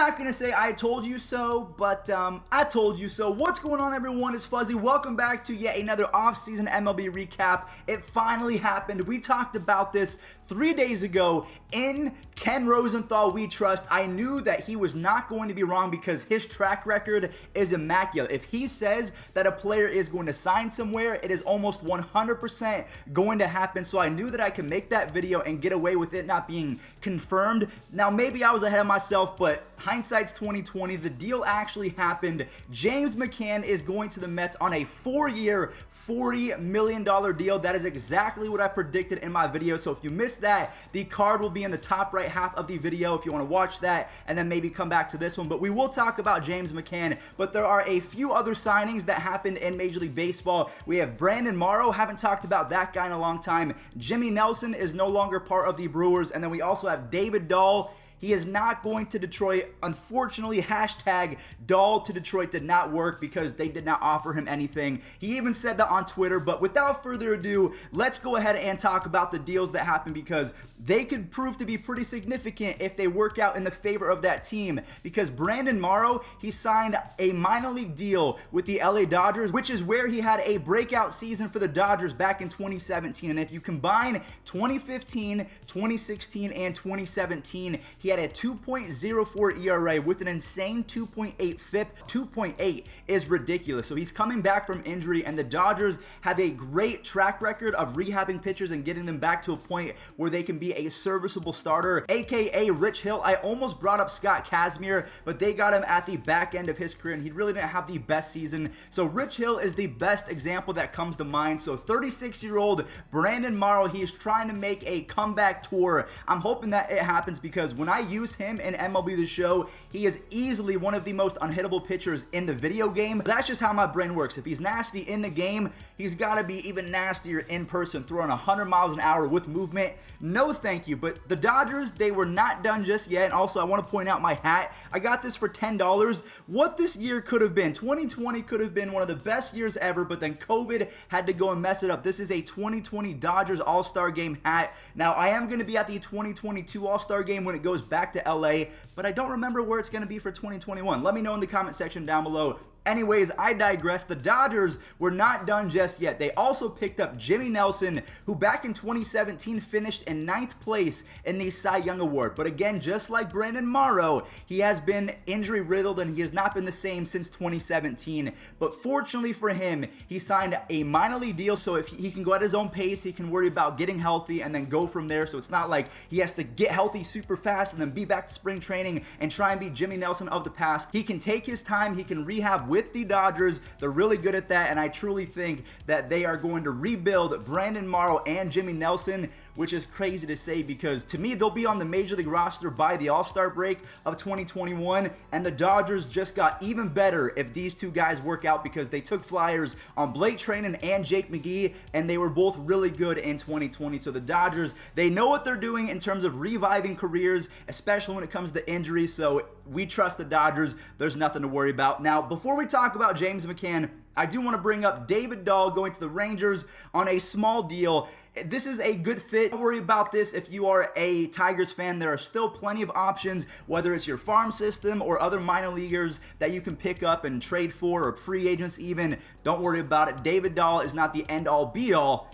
not going to say I told you so, but I told you so. What's going on, everyone? It's Fuzzy. Welcome back to yet another off-season MLB recap. It finally happened. We talked about this 3 days ago in Ken Rosenthal We Trust. I knew that he was not going to be wrong because his track record is immaculate. If he says that a player is going to sign somewhere, it is almost 100% going to happen. So I knew that I could make that video and get away with it not being confirmed. Now, maybe I was ahead of myself, but hindsight's 2020. The deal actually happened. James McCann is going to the Mets on a 4-year, $40 million deal. That is exactly what I predicted in my video. So if you missed that, the card will be in the top right half of the video if you want to watch that and then maybe come back to this one. But we will talk about James McCann. But there are a few other signings that happened in Major League Baseball. We have Brandon Morrow. Haven't talked about that guy in a long time. Jimmy Nelson is no longer part of the Brewers. And then we also have David Dahl. He is not going to Detroit. Unfortunately, hashtag Dahl to Detroit did not work because they did not offer him anything. He even said that on Twitter. But without further ado, let's go ahead and talk about the deals that happened because they could prove to be pretty significant if they work out in the favor of that team. Because Brandon Morrow, he signed a minor league deal with the LA Dodgers, which is where he had a breakout season for the Dodgers back in 2017. And if you combine 2015, 2016, and 2017, he had a 2.04 ERA with an insane 2.8 FIP. 2.8 is ridiculous. So he's coming back from injury, and the Dodgers have a great track record of rehabbing pitchers and getting them back to a point where they can be a serviceable starter, aka Rich Hill. I almost brought up Scott Kazmir, but they got him at the back end of his career, and he really didn't have the best season. So Rich Hill is the best example that comes to mind. So 36-year-old Brandon Morrow, he is trying to make a comeback tour. I'm hoping that it happens because when I use him in MLB The Show, he is easily one of the most unhittable pitchers in the video game. That's just how my brain works. If he's nasty in the game, he's got to be even nastier in person, throwing 100 miles an hour with movement. No thank you. But the Dodgers, they were not done just yet. And also, I want to point out my hat. I got this for $10. What this year could have been, 2020 could have been one of the best years ever, but then COVID had to go and mess it up. This is a 2020 Dodgers All-Star Game hat. Now, I am going to be at the 2022 All-Star Game when it goes back to LA, but I don't remember where it's going to be for 2021. Let me know in the comment section down below. Anyways, I digress. The Dodgers were not done just yet. They also picked up Jimmy Nelson, who back in 2017 finished in 9th place in the Cy Young Award. But again, just like Brandon Morrow, he has been injury riddled and he has not been the same since 2017. But fortunately for him, he signed a minor league deal, so if he can go at his own pace, he can worry about getting healthy and then go from there. So it's not like he has to get healthy super fast and then be back to spring training and try and be Jimmy Nelson of the past. He can take his time, he can rehab with the Dodgers. They're really good at that, and I truly think that they are going to rebuild Brandon Morrow and Jimmy Nelson, which is crazy to say because to me, they'll be on the Major League roster by the All-Star break of 2021, and the Dodgers just got even better if these two guys work out because they took flyers on Blake Treinen and Jake McGee, and they were both really good in 2020. So the Dodgers, they know what they're doing in terms of reviving careers, especially when it comes to injuries, so we trust the Dodgers. There's nothing to worry about. Now, before we talk about James McCann, I do want to bring up David Dahl going to the Rangers on a small deal. This is a good fit. Don't worry about this if you are a Tigers fan. There are still plenty of options, whether it's your farm system or other minor leaguers that you can pick up and trade for, or free agents even. Don't worry about it. David Dahl is not the end-all be-all.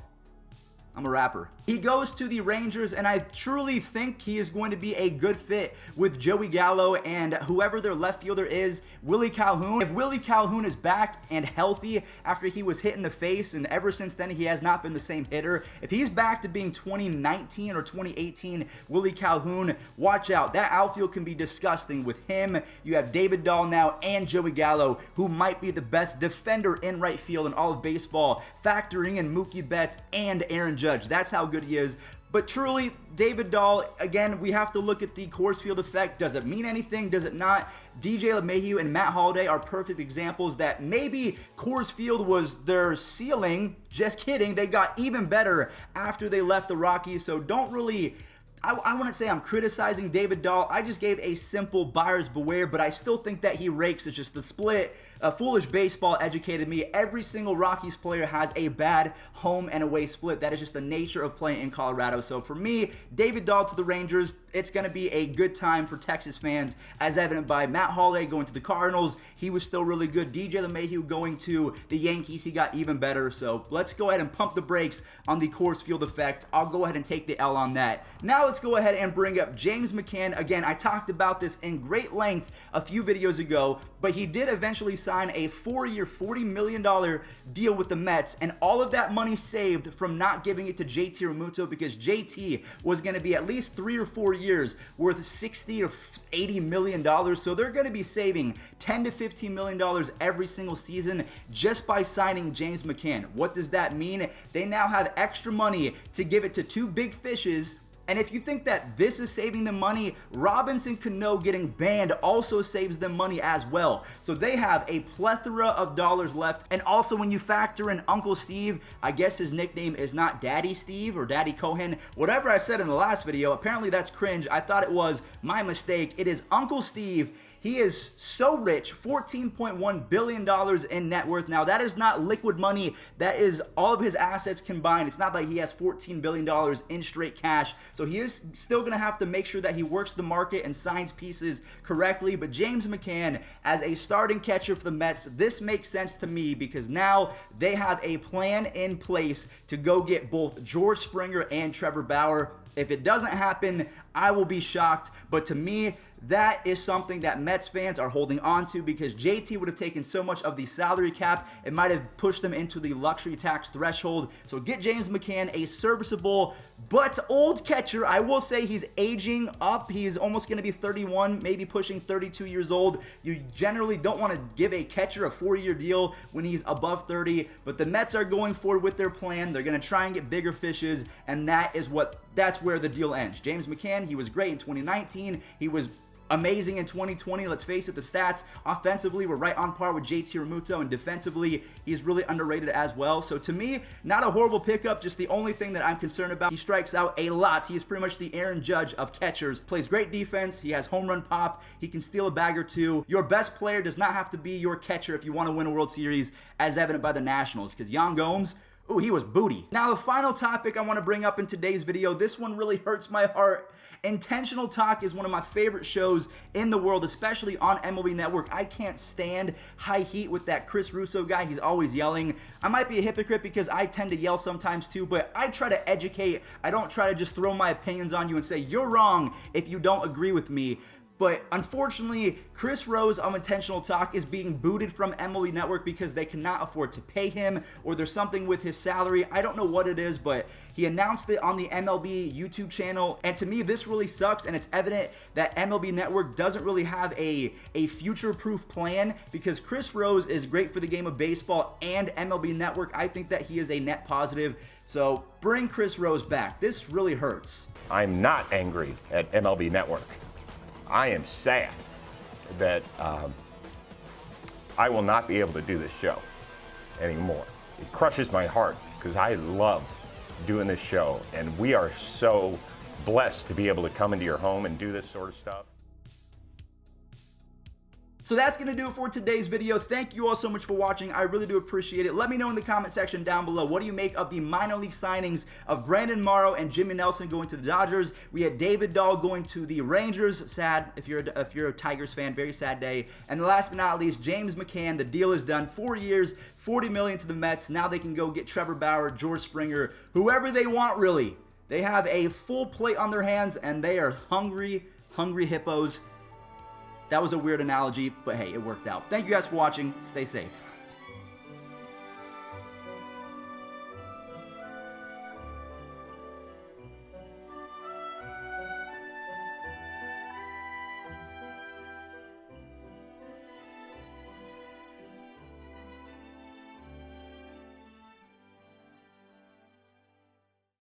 I'm a rapper. He goes to the Rangers, and I truly think he is going to be a good fit with Joey Gallo and whoever their left fielder is, Willie Calhoun. If Willie Calhoun is back and healthy after he was hit in the face, and ever since then he has not been the same hitter, if he's back to being 2019 or 2018 Willie Calhoun, watch out. That outfield can be disgusting with him. You have David Dahl now and Joey Gallo, who might be the best defender in right field in all of baseball, factoring in Mookie Betts and Aaron Judge. That's how good he is. But truly, David Dahl, again, we have to look at the Coors Field effect. Does it mean anything? Does it not? DJ LeMahieu and Matt Holliday are perfect examples that maybe Coors Field was their ceiling. Just kidding. They got even better after they left the Rockies. So don't really... I wouldn't say I'm criticizing David Dahl. I just gave a simple buyer's beware, but I still think that he rakes. It's just the split. Foolish Baseball educated me. Every single Rockies player has a bad home and away split. That is just the nature of playing in Colorado. So for me, David Dahl to the Rangers, it's going to be a good time for Texas fans, as evident by Matt Holliday going to the Cardinals. He was still really good. DJ LeMahieu going to the Yankees. He got even better. So let's go ahead and pump the brakes on the Coors Field effect. I'll go ahead and take the L on that. Now let's go ahead and bring up James McCann. Again, I talked about this in great length a few videos ago, but he did eventually sign a 4-year, $40 million deal with the Mets, and all of that money saved from not giving it to JT Realmuto, because JT was going to be at least 3 or 4 years worth $60 to $80 million. So they're going to be saving $10 to $15 million every single season just by signing James McCann. What does that mean? They now have extra money to give it to two big fishes. And if you think that this is saving them money, Robinson Cano getting banned also saves them money as well. So they have a plethora of dollars left. And also when you factor in Uncle Steve, I guess his nickname is not Daddy Steve or Daddy Cohen, whatever I said in the last video, apparently that's cringe. I thought it was my mistake. It is Uncle Steve. He is so rich, $14.1 billion in net worth. Now, that is not liquid money. That is all of his assets combined. It's not like he has $14 billion in straight cash. So he is still going to have to make sure that he works the market and signs pieces correctly. But James McCann, as a starting catcher for the Mets, this makes sense to me because now they have a plan in place to go get both George Springer and Trevor Bauer. If it doesn't happen, I will be shocked. But to me, that is something that Mets fans are holding on to, because JT would have taken so much of the salary cap, it might have pushed them into the luxury tax threshold. So get James McCann, a serviceable but old catcher. I will say he's aging up. He's almost going to be 31, maybe pushing 32 years old. You generally don't want to give a catcher a 4-year deal when he's above 30, but the Mets are going forward with their plan. They're going to try and get bigger fishes, and that's where the deal ends. James McCann, he was great in 2019. He was amazing in 2020. Let's face it, the stats offensively were right on par with JT Realmuto, and defensively he's really underrated as well. So to me, not a horrible pickup, just the only thing that I'm concerned about, he strikes out a lot. He is pretty much the Aaron Judge of catchers. Plays great defense, he has home run pop, he can steal a bag or two. Your best player does not have to be your catcher if you want to win a World Series, as evident by the Nationals, because Yan Gomes, ooh, he was booty. Now, the final topic I want to bring up in today's video, this one really hurts my heart. Intentional Talk is one of my favorite shows in the world, especially on MLB Network. I can't stand High Heat with that Chris Russo guy. He's always yelling. I might be a hypocrite because I tend to yell sometimes too, but I try to educate. I don't try to just throw my opinions on you and say, you're wrong if you don't agree with me. But unfortunately, Chris Rose of Intentional Talk is being booted from MLB Network because they cannot afford to pay him, or there's something with his salary. I don't know what it is, but he announced it on the MLB YouTube channel. And to me, this really sucks. And it's evident that MLB Network doesn't really have a future-proof plan, because Chris Rose is great for the game of baseball and MLB Network. I think that he is a net positive. So bring Chris Rose back. This really hurts. I'm not angry at MLB Network. I am sad that I will not be able to do this show anymore. It crushes my heart because I love doing this show, and we are so blessed to be able to come into your home and do this sort of stuff. So that's going to do it for today's video. Thank you all so much for watching. I really do appreciate it. Let me know in the comment section down below, what do you make of the minor league signings of Brandon Morrow and Jimmy Nelson going to the Dodgers? We had David Dahl going to the Rangers. Sad if you're a Tigers fan, very sad day. And last but not least, James McCann. The deal is done. 4 years, $40 million to the Mets. Now they can go get Trevor Bauer, George Springer, whoever they want, really. They have a full plate on their hands, and they are hungry hippos. That was a weird analogy, but hey, it worked out. Thank you guys for watching. Stay safe.